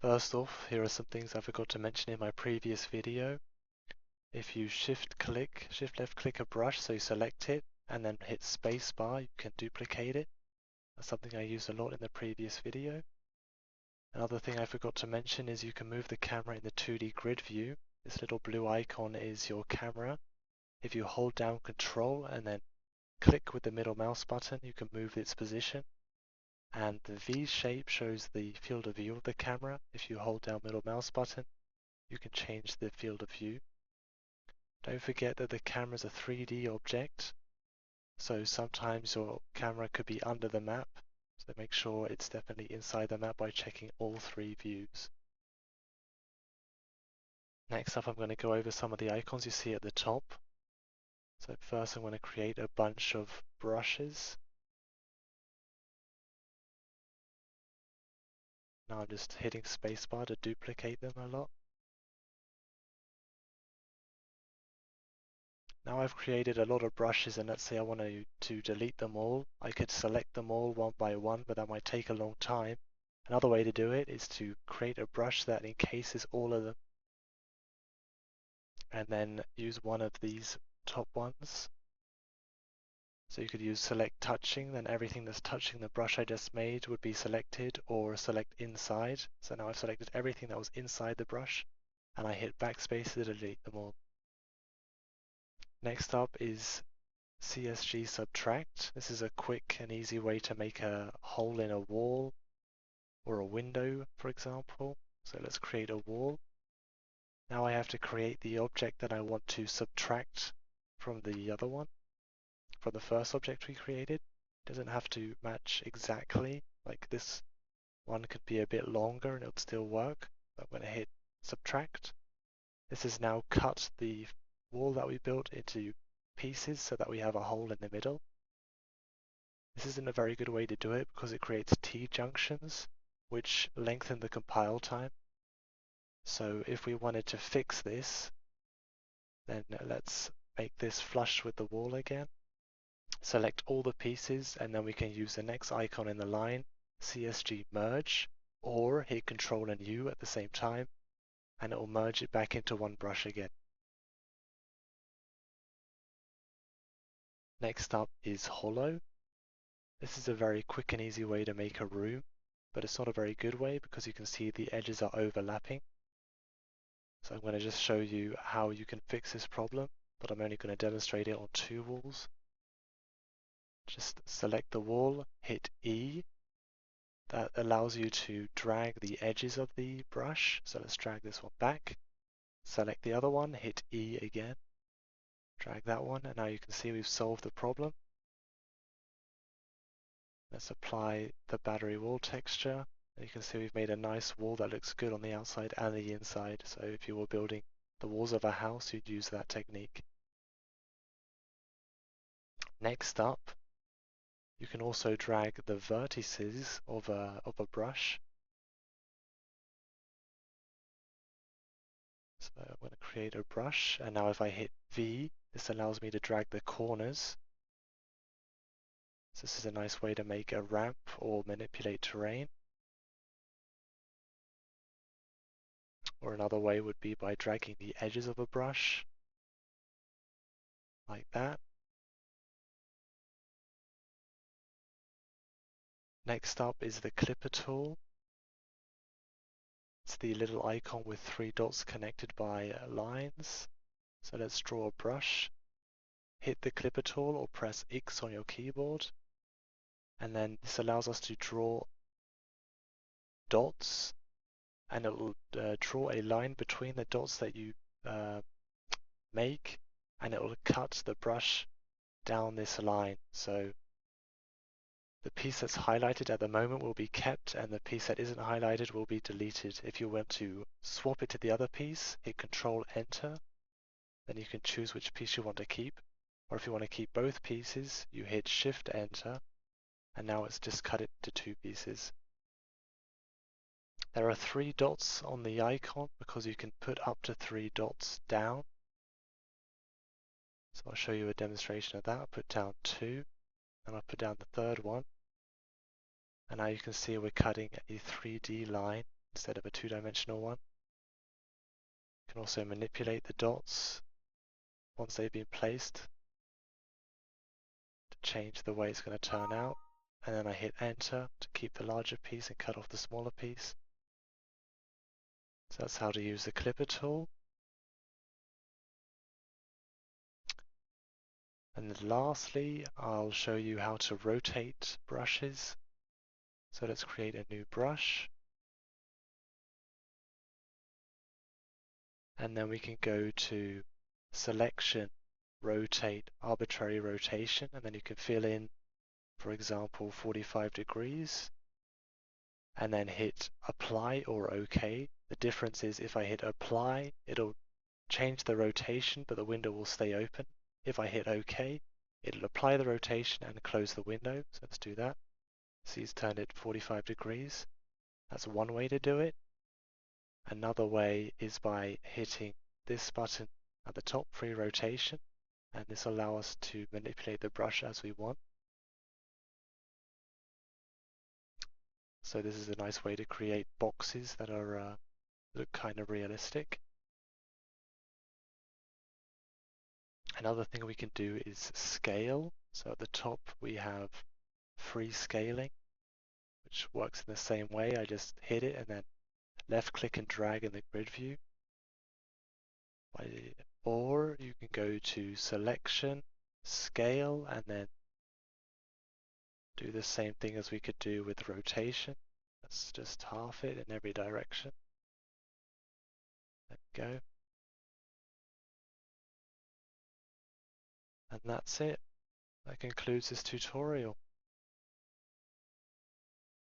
First off, here are some things I forgot to mention in my previous video. If you shift left click a brush, so you select it and then hit spacebar, you can duplicate it. That's something I used a lot in the previous video. Another thing I forgot to mention is you can move the camera in the 2D grid view. This little blue icon is your camera. If you hold down Control and then click with the middle mouse button, you can move its position. And the V shape shows the field of view of the camera. If you hold down middle mouse button, you can change the field of view. Don't forget that the camera is a 3D object, so sometimes your camera could be under the map, so make sure it's definitely inside the map by checking all three views. Next up, I'm going to go over some of the icons you see at the top. So first I'm going to create a bunch of brushes. Now I'm just hitting spacebar to duplicate them a lot. Now I've created a lot of brushes, and let's say I want to delete them all. I could select them all one by one, but that might take a long time. Another way to do it is to create a brush that encases all of them, and then use one of these top ones. So you could use select touching, then everything that's touching the brush I just made would be selected, or select inside. So now I've selected everything that was inside the brush, and I hit backspace to delete them all. Next up is CSG Subtract. This is a quick and easy way to make a hole in a wall or a window, for example. So let's create a wall. Now I have to create the object that I want to subtract from the other one, from the first object we created. It doesn't have to match exactly, like this one could be a bit longer and it would still work. I'm going to hit subtract. This has now cut the wall that we built into pieces so that we have a hole in the middle. This isn't a very good way to do it because it creates T-junctions which lengthen the compile time. So if we wanted to fix this, then let's make this flush with the wall again. Select all the pieces, and then we can use the next icon in the line, CSG Merge, or hit Control and U at the same time, and it will merge it back into one brush again. Next up is Hollow. This is a very quick and easy way to make a room, but it's not a very good way because you can see the edges are overlapping. So I'm going to just show you how you can fix this problem, but I'm only going to demonstrate it on two walls. Just select the wall, hit E. That allows you to drag the edges of the brush. So let's drag this one back. Select the other one, hit E again. Drag that one, and now you can see we've solved the problem. Let's apply the battery wall texture. And you can see we've made a nice wall that looks good on the outside and the inside. So if you were building the walls of a house, you'd use that technique. Next up, you can also drag the vertices of a brush. So I'm going to create a brush, and now if I hit V, this allows me to drag the corners. So this is a nice way to make a ramp or manipulate terrain. Or another way would be by dragging the edges of a brush, like that. Next up is the clipper tool. It's the little icon with three dots connected by lines. So let's draw a brush. Hit the clipper tool or press X on your keyboard. And then this allows us to draw dots, and it will draw a line between the dots that you make, and it will cut the brush down this line. So the piece that's highlighted at the moment will be kept, and the piece that isn't highlighted will be deleted. If you want to swap it to the other piece, hit Control Enter, then you can choose which piece you want to keep. Or if you want to keep both pieces, you hit Shift Enter, and now it's just cut it into two pieces. There are three dots on the icon because you can put up to three dots down. So I'll show you a demonstration of that. I'll put down two, and I'll put down the third one. And now you can see we're cutting a 3D line instead of a two-dimensional one. You can also manipulate the dots once they've been placed to change the way it's going to turn out. And then I hit enter to keep the larger piece and cut off the smaller piece. So that's how to use the clipper tool. And then lastly, I'll show you how to rotate brushes. So let's create a new brush. And then we can go to selection, rotate, arbitrary rotation, and then you can fill in, for example, 45 degrees, and then hit apply or OK. The difference is if I hit apply, it'll change the rotation, but the window will stay open. If I hit OK, it'll apply the rotation and close the window. So let's do that. See, it's turned it 45 degrees. That's one way to do it. Another way is by hitting this button at the top, free rotation, and this will allow us to manipulate the brush as we want. So this is a nice way to create boxes that are look kind of realistic. Another thing we can do is scale. So at the top we have free scaling, which works in the same way. I just hit it and then left click and drag in the grid view. Or you can go to selection, scale, and then do the same thing as we could do with rotation. Let's just half it in every direction. There we go. And that's it. That concludes this tutorial.